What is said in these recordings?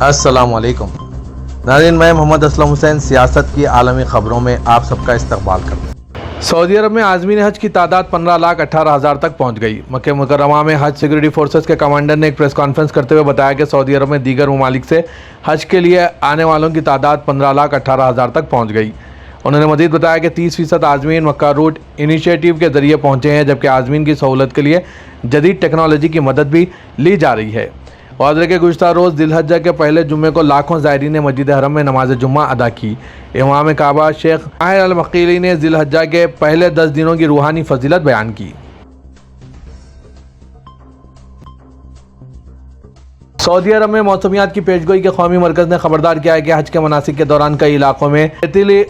अस्सलाम वालेकुम नाज़रीन, मैं मोहम्मद असलम हुसैन सियासत की आलमी ख़बरों में आप सबका इस्तकबाल करता हूँ। सऊदी अरब में आज़मीन हज की तादाद 15,18,000 तक पहुँच गई। मक्का मुकर्रमा में हज सिक्योरिटी फोर्सेस के कमांडर ने एक प्रेस कॉन्फ्रेंस करते हुए बताया कि सऊदी अरब में दीगर ममालिक से हज के लिए आने वालों की तादाद 15,18,000 तक पहुँच गई। उन्होंने मज़ीद बताया कि 30% आज़मीन मक्का रूट इनिशिएटिव के ज़रिए पहुँचे हैं, जबकि आज़मीन की सहूलत के लिए जदीद टेक्नोलॉजी की मदद भी ली जा रही है। वादरे के गुज़श्ता रोज़ दिलहज्जा के पहले जुम्मे को लाखों ज़ायरीन ने मस्जिद हरम में नमाज जुम्मा अदा की। इमाम काबा शेख ताहिर अल मक्कीली ने दिलहज्जा के पहले 10 दिनों की रूहानी फजीलत बयान की। सऊदी अरब में मौसमियात की पेशगोई के कौमी मरकज़ ने खबरदार किया है कि हज के मनासिक के दौरान कई इलाकों में रेतीली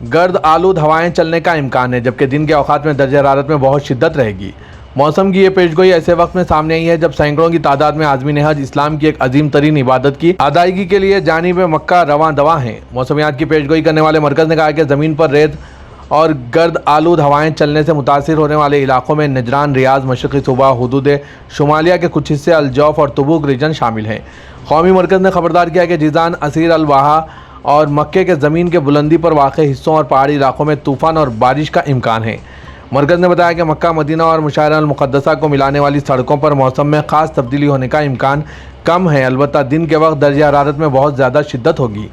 गर्द आलूद हवाएं चलने का इम्कान है, जबकि दिन के औकात में दर्जा हरारत में बहुत शिद्दत रहेगी। मौसम की ये पेशगोई ऐसे वक्त में सामने आई है जब सैकड़ों की तादाद में आज़मीन हज इस्लाम की एक अजीम तरीन इबादत की अदायगी के लिए जानिब मक्का रवां दवा हैं। मौसमियात की पेशगोई करने वाले मरकज़ ने कहा कि ज़मीन पर रेत और गर्द आलूद हवाएं चलने से मुतासिर होने वाले इलाकों में नजरान, रियाज, मशरक़ी सूबा, हुदूद शुमालिया के कुछ हिस्से, अलजौफ और तबूक रीजन शामिल हैं। कौमी मरकज़ ने खबरदार किया कि जीज़ान, असीर, अलवाहा और मक्के के ज़मीन के बुलंदी पर वाक़ हिस्सों और पहाड़ी इलाकों में तूफ़ान और बारिश का इम्कान है। मरकज़ ने बताया कि मक्का, मदीना और मुशायरा अल मुक़द्दसा को मिलाने वाली सड़कों पर मौसम में ख़ास तब्दीली होने का इम्कान कम है, अलबत्ता दिन के वक्त दर्जा हरारत में बहुत ज़्यादा शिद्दत होगी।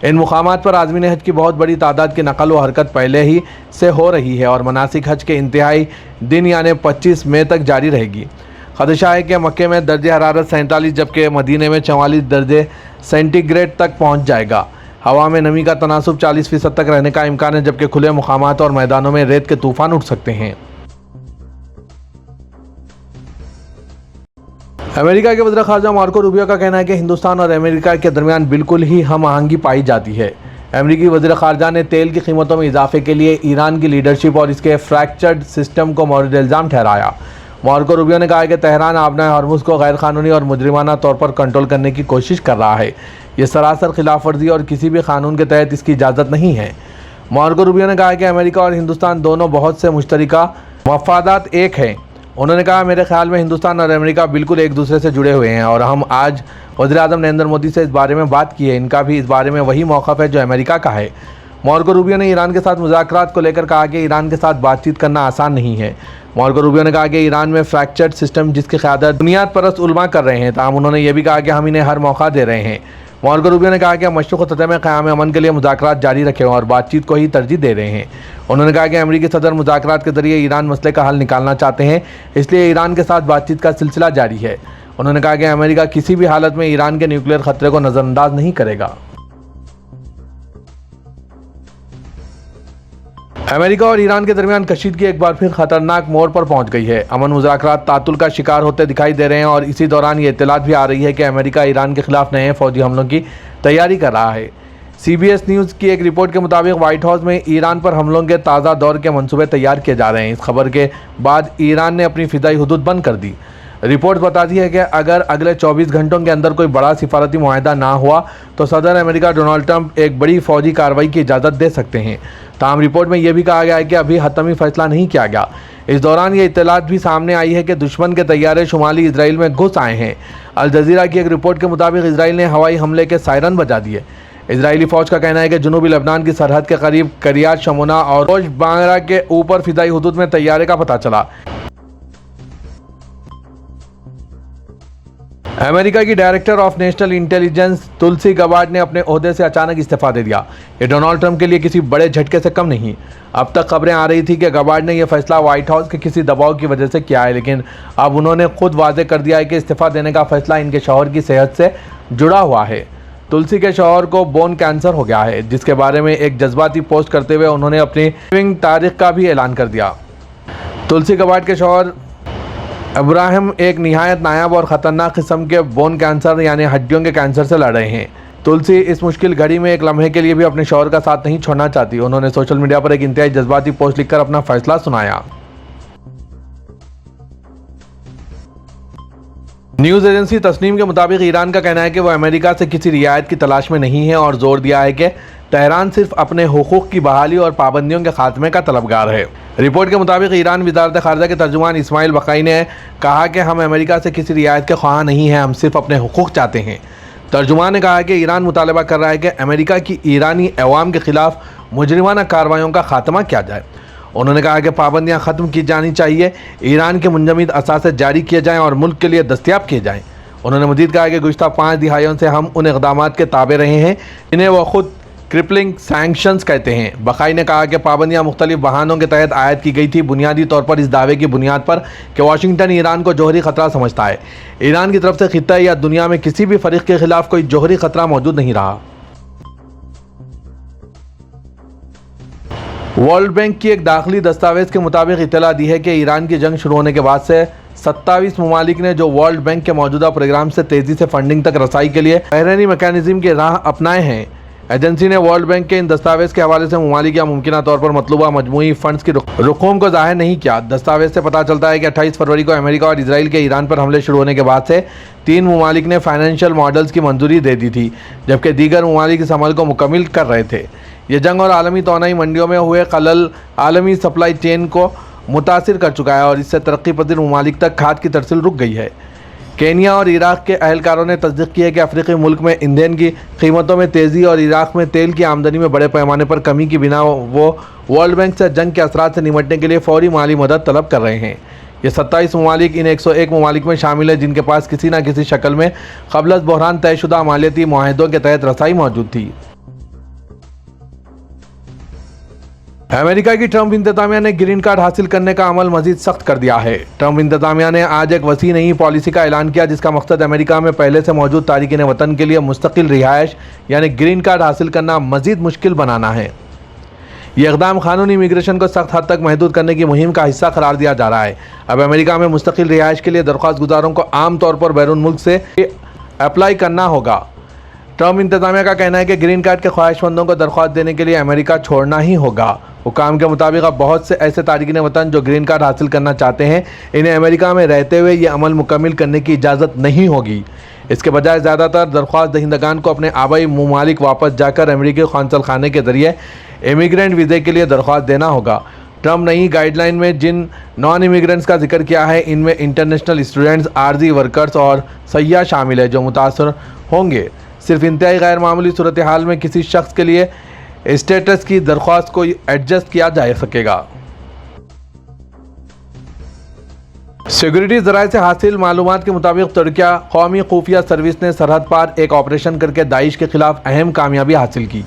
इन मुकामात पर आज़मीन हज की बहुत बड़ी तादाद की नकल व हरकत पहले ही से हो रही है और मनासिक हज के इंतहाई दिन यानी 25 मई तक जारी रहेगी। खदशा है कि मक्के में दर्जा हरारत 47 जबकि मदीने में 44 दर्जे सेंटीग्रेड तक पहुँच जाएगा। हवा में नमी का तनासुब 40% तक रहने का इम्कान है, जबकि खुले मुकामात और मैदानों में रेत के तूफान उठ सकते हैं। अमेरिका के वज़ीर ख़ारजा मार्को रूबियो का कहना है कि हिंदुस्तान और अमेरिका के दरमियान बिल्कुल ही हम आहंगी पाई जाती है। अमेरिकी वज़ीर ख़ारजा ने तेल की कीमतों में इजाफे के लिए ईरान की लीडरशिप और इसके फ्रैक्चर्ड सिस्टम को मौरिद इल्ज़ाम ठहराया। मार्को रूबियो ने कहा कि तेहरान आबना हॉर्मुज़ को गैर कानूनी और मुजरिमाना तौर पर कंट्रोल करने की कोशिश कर रहा है। ये सरासर खिलाफ वर्जी और किसी भी कानून के तहत इसकी इजाज़त नहीं है। मार्को रूबियो ने कहा कि अमेरिका और हिंदुस्तान दोनों बहुत से मुश्तरका मफादात एक हैं। उन्होंने कहा, मेरे ख्याल में हिंदुस्तान और अमेरिका बिल्कुल एक दूसरे से जुड़े हुए हैं और हम आज वज़ीर आज़म नरेंद्र मोदी से इस बारे में बात की है। इनका भी इस बारे में वही मौक़िफ़ है जो अमेरिका का है। मार्को रूबियो ने ईरान के साथ मुज़ाकरात को लेकर कहा कि ईरान के साथ बातचीत करना आसान नहीं है। मार्को रूबियो ने कहा कि ईरान में फ्रैक्चर्ड सिस्टम जिसकी क़यादत बुनियाद परस्त उलमा कर रहे हैं, ताहम उन्होंने यह भी कहा कि हम इन्हें हर मौका दे रहे हैं। मार्को रूबियो ने कहा कि हम मशरिक़ सतह में क़याम अमन के लिए मुज़ाकरात जारी रखे और बातचीत को ही तरजीह दे रहे हैं। उन्होंने कहा कि अमेरिकी सदर मुज़ाकरात के ज़रिए ईरान मसले का हल निकालना चाहते हैं, इसलिए ईरान के साथ बातचीत का सिलसिला जारी है। उन्होंने कहा कि अमेरिका किसी भी हालत में ईरान के न्यूक्लियर ख़तरे को नज़रअंदाज नहीं करेगा। अमेरिका और ईरान के दरमियान कशीदगी एक बार फिर खतरनाक मोड़ पर पहुंच गई है। अमन मुज़ाकरात तातुल का शिकार होते दिखाई दे रहे हैं और इसी दौरान ये इत्तलात भी आ रही है कि अमेरिका ईरान के खिलाफ नए फौजी हमलों की तैयारी कर रहा है। CBS न्यूज़ की एक रिपोर्ट के मुताबिक व्हाइट हाउस में ईरान पर हमलों के ताज़ा दौर के मंसूबे तैयार किए जा रहे हैं। इस खबर के बाद ईरान ने अपनी फ़िज़ाई हुदूद बंद कर दी। रिपोर्ट बताती है कि अगर अगले 24 घंटों के अंदर कोई बड़ा सिफारती मुआहदा ना हुआ तो सदर अमेरिका डोनाल्ड ट्रंप एक बड़ी फ़ौजी कार्रवाई की इजाज़त दे सकते हैं। ताहम रिपोर्ट में यह भी कहा गया है कि अभी हतमी फैसला नहीं किया गया। इस दौरान ये इत्तलात भी सामने आई है कि दुश्मन के तैयारे शुमाली इसराइल में घुस आए हैं। अल जज़ीरा की एक रिपोर्ट के मुताबिक इसराइल ने हवाई हमले के सायरन बजा दिए। इजरायली फ़ौज का कहना है कि जनूबी लबनान की सरहद के करीब करियात शमोना और रोश बांगरा के ऊपर फ़िज़ाई हुदूद में तैयारे का पता चला। अमेरिका की director of national intelligence Tulsi Gabbard ने अपने ओहदे से अचानक इस्तीफा दे दिया। ये डोनाल्ड ट्रंप के लिए किसी बड़े झटके से कम नहीं। अब तक खबरें आ रही थी कि गबार्ड ने यह फैसला व्हाइट हाउस के किसी दबाव की वजह से किया है, लेकिन अब उन्होंने खुद वाज़ेह कर दिया है कि इस्तीफा देने का फैसला इनके शौहर की सेहत से जुड़ा हुआ है। तुलसी के शौहर को बोन कैंसर हो गया है, जिसके बारे में एक जज्बाती पोस्ट करते हुए उन्होंने अपनी लिविंग तारीख का भी ऐलान कर दिया। तुलसी गबार्ड के शौहर इब्राहिम एक निहायत नायाब और ख़तरनाक किस्म के बोन कैंसर यानी हड्डियों के कैंसर से लड़ रहे हैं। तुलसी इस मुश्किल घड़ी में एक लम्हे के लिए भी अपने शौहर का साथ नहीं छोड़ना चाहती। उन्होंने सोशल मीडिया पर एक इंतहाई जज्बाती पोस्ट लिखकर अपना फैसला सुनाया। न्यूज़ एजेंसी तस्नीम के मुताबिक ईरान का कहना है कि वह अमेरिका से किसी रियायत की तलाश में नहीं है और जोर दिया है कि तेहरान सिर्फ अपने हुकूक की बहाली और पाबंदियों के खात्मे का तलबगार है। रिपोर्ट के मुताबिक ईरान वज़ारत ख़ारजा के तर्जुमान इस्माइल बक़ाई ने कहा कि हम अमेरिका से किसी रियायत के ख्वाह नहीं हैं, हम सिर्फ अपने हुकूक चाहते हैं। तर्जुमान ने कहा कि ईरान मुतालबा कर रहा है कि अमेरिका की ईरानी अवाम के खिलाफ मुजरिमाना कार्रवाइयों का खात्मा किया जाए। उन्होंने कहा कि पाबंदियां ख़त्म की जानी चाहिए, ईरान के मुंजमद असासे जारी किए जाएँ और मुल्क के लिए दस्तयाब किए जाएँ। उन्होंने मज़ीद कहा कि गुज़श्ता 5 दिहाइयों से हम उन इक़दामात के ताबे रहे हैं जिन्हें वह खुद क्रिपलिंग सैंक्शंस कहते हैं। बखाई ने कहा कि पाबंदियां मुख्तलिफ बहानों के तहत आयद की गई थी, बुनियादी तौर पर इस दावे की बुनियाद पर कि वाशिंगटन ईरान को जौहरी ख़तरा समझता है। ईरान की तरफ से खित्ता या दुनिया में किसी भी फरीक के खिलाफ कोई जौहरी ख़तरा मौजूद नहीं रहा। वर्ल्ड बैंक की एक दाखिली दस्तावेज़ के मुताबिक इत्तला दी है कि ईरान की जंग शुरू होने के बाद से 27 ममालिक ने जो वर्ल्ड बैंक के मौजूदा प्रोग्राम से तेज़ी से फंडिंग तक रसाई के लिए बहरीनी मैकेनिज़्म की राह अपनाए हैं। एजेंसी ने वर्ल्ड बैंक के इन दस्तावेज़ के हवाले से ममालिक या मुमकिना तौर पर मतलूबा मजमूई फ़ंड्स की रकूम को ज़ाहिर नहीं किया। दस्तावेज़ से पता चलता है कि 28 फरवरी को अमेरिका और इसराइल के ईरान पर हमले शुरू होने के बाद से 3 ममालिक ने फाइनेंशियल मॉडल्स की मंजूरी दे दी थी, जबकि दीगर ममालिक इस अमल को मुकम्मिल कर रहे थे। ये जंग और आलमी तोनाई मंडियों में हुए खलल आलमी सप्लाई चेन को मुतासिर कर चुका है और इससे तरक्की पजीर ममालिक तक खाद की तरसील रुक गई है। केनिया और इराक़ के अहलकारों ने तस्दीक की है कि अफ्रीकी मुल्क में ईंधन की कीमतों में तेज़ी और इराक़ में तेल की आमदनी में बड़े पैमाने पर कमी की बिना वो वर्ल्ड बैंक से जंग के असरात से निपटने के लिए फौरी माली मदद तलब कर रहे हैं। ये 27 ममालिक इन 101 ममालिक में शामिल है जिनके पास किसी न किसी शक्ल में क़ब्ल बहरान तयशुदा मालियाती मुआहदों के तहत रसाई मौजूद थी। अमेरिका की ट्रंप इंतजामिया ने ग्रीन कार्ड हासिल करने का अमल मजीद सख्त कर दिया है। ट्रंप इंतजामिया ने आज एक वसी नई पॉलिसी का ऐलान किया जिसका मकसद अमेरिका में पहले से मौजूद तारिकीन वतन के लिए मुस्तकिल रिहाइश यानी ग्रीन कार्ड हासिल करना मजीद मुश्किल बनाना है। ये इक़दाम कानूनी इमिग्रेशन को सख्त हद तक महदूद करने की मुहिम का हिस्सा करार दिया जा रहा है। अब अमेरिका में मुस्तकिल रिहाइश के लिए दरख्वास्त गुजारों को आम तौर पर बैरून मुल्क से अप्लाई करना होगा। ट्रंप इंतजामिया का कहना है कि ग्रीन कार्ड के ख्वाहिशमंदों को दरख्वास्त देने के लिए अमेरिका छोड़ना ही होगा। हुकाम के मुताबिक अब बहुत से ऐसे तारिकीन वतन जो ग्रीन कार्ड हासिल करना चाहते हैं, इन्हें अमेरिका में रहते हुए ये अमल मुकम्मिल करने की इजाज़त नहीं होगी। इसके बजाय ज़्यादातर दरख्वास्त दहिंदगान को अपने आबाई ममालिक वापस जाकर अमेरिकी कौंसल खाने के ज़रिए इमिग्रेंट वीज़े के लिए दरख्वास्त देना होगा। ट्रंप नई गाइडलाइन में जिन नॉन इमिग्रेंट्स का जिक्र किया है इनमें इंटरनेशनल स्टूडेंट्स, आर्जी वर्कर्स और सयाह शामिल है जो मुतासर होंगे। सिर्फ इंतहाई गैर मामूली सूरत हाल में किसी शख्स के लिए स्टेटस की दरख्वास्त को एडजस्ट किया जा सकेगा। सिक्योरिटी ज़राए से हासिल मालूमात के मुताबिक तुर्किया कौमी खुफिया सर्विस ने सरहद पार एक ऑपरेशन करके दाइश के खिलाफ अहम कामयाबी हासिल की।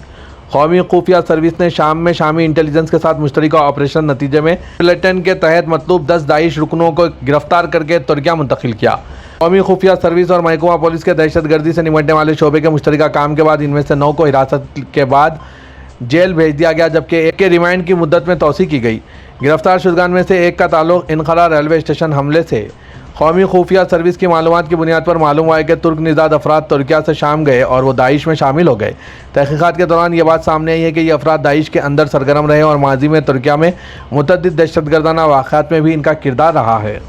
कौमी खुफिया सर्विस ने शाम में शामी इंटेलिजेंस के साथ मुश्तरका ऑपरेशन नतीजे में बुलेटिन के तहत मतलूब 10 दाइश रुकनों को गिरफ्तार करके तुर्किया मुंतकिल किया। कौमी खुफिया सर्विस और महकमा पुलिस के दहशतगर्दी से निपटने वाले शोबे के मुश्तरका काम के बाद इनमें से 9 को हिरासत के बाद जेल भेज दिया गया, जबकि एक के रिमांड की मुद्दत में तोसी की गई। गिरफ्तार शुदगान में से एक का ताल्लुक इनखला रेलवे स्टेशन हमले से। कौमी खुफिया सर्विस की मालूमात की बुनियाद पर मालूम हुआ है कि तुर्क निज़ाद अफराद तुर्किया से शाम गए और वो दाइश में शामिल हो गए। तहकीकात के दौरान ये बात सामने आई है कि ये अफराद दाइश के अंदर सरगर्म रहे और माजी में तुर्किया में मुतअद्दिद दहशतगर्दाना वाक़यात में भी इनका किरदार रहा है।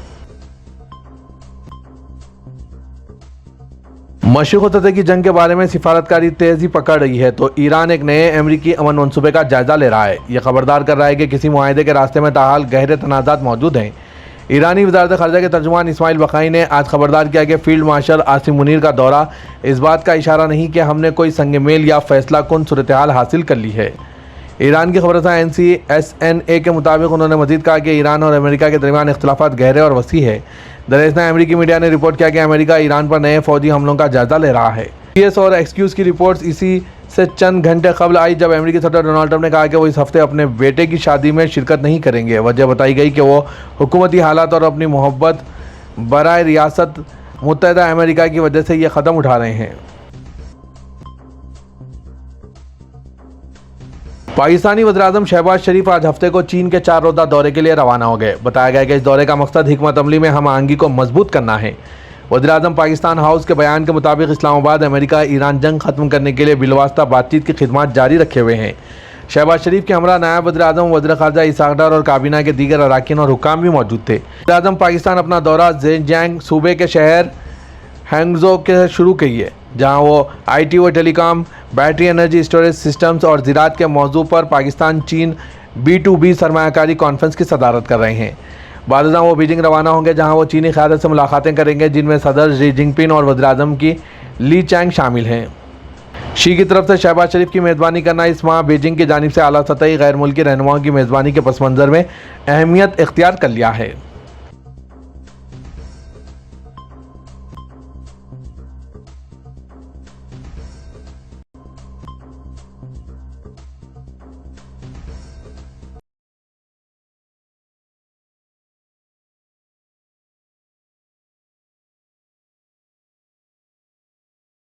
मशरिक़ सतह की जंग के बारे में सिफारतकारी तेज़ी पकड़ रही है तो ईरान एक नए अमरीकी अमन मनसूबे का जायज़ा ले रहा है। यह खबरदार कर रहा है कि किसी मुआहदे के रास्ते में ताहाल गहरे तनाज़ात मौजूद हैं। ईरानी वज़ारत ख़ारिजा के तर्जुमान इस्माइल बखाई ने आज खबरदार किया कि फील्ड मार्शल आसिम मुनीर का दौरा इस बात का इशारा नहीं कि हमने कोई संग मेल या फैसला कुन सूरत हाल हासिल कर ली है। ईरान की खबरसां NCSNA के मुताबिक उन्होंने मजीद कहा कि ईरान और अमेरिका के दरमियान इख्तिलाफात गहरे और वसी है। दरअसल अमेरिकी मीडिया ने रिपोर्ट किया कि अमेरिका ईरान पर नए फौजी हमलों का जायजा ले रहा है। CS और एक्सक्यूज़ की रिपोर्ट्स इसी से चंद घंटे कबल आई जब अमेरिकी सदर डोनाल्ड ट्रंप ने कहा कि वो इस हफ्ते अपने बेटे की शादी में शिरकत नहीं करेंगे। वजह बताई गई कि वो हुकूमती हालात और अपनी मोहब्बत बराए रियासत मुत्तहिदा अमेरिका की वजह से ये कदम उठा रहे हैं। पाकिस्तानी वज़ीर-ए-आज़म शहबाज शरीफ आज हफ्ते को चीन के 4 रोज़ा दौरे के लिए रवाना हो गए। बताया गया कि इस दौरे का मकसद हिकमत अमली में हम आहंगी को मजबूत करना है। वज़ीर-ए-आज़म पाकिस्तान हाउस के बयान के मुताबिक इस्लामाबाद अमेरिका ईरान जंग खत्म करने के लिए बिलवास्ता बातचीत की खिदमत जारी रखे हुए हैं। शहबाज शरीफ के हमरा नायब वज़ीर-ए-आज़म वज़ीर ख़ारिजा इसाक डार और काबीना के दीगर अरकान और हुक्काम भी मौजूद थे। वज़ीर-ए-आज़म पाकिस्तान अपना दौरा ज़ेजियांग सूबे के शहर हैंगजो के शुरू किए, जहाँ वो IT व telecom, battery energy storage systems और ज़राअत के मौजू पर पाकिस्तान चीन B2B सरमायाकारी कॉन्फ्रेंस की सदारत कर रहे हैं। बाद वो बीजिंग रवाना होंगे, जहाँ वो चीनी क़यादत से मुलाकातें करेंगे, जिनमें सदर शी जिनपिंग और वज़ीर-ए-आज़म की ली चैंग शामिल हैं। शी की तरफ से शहबाज शरीफ की मेज़बानी करना इस माह बीजिंग की जानिब से आला सतही गैर मुल्की रहनुमाओं की मेज़बानी के पस मंज़र में अहमियत इख्तियार कर लिया है।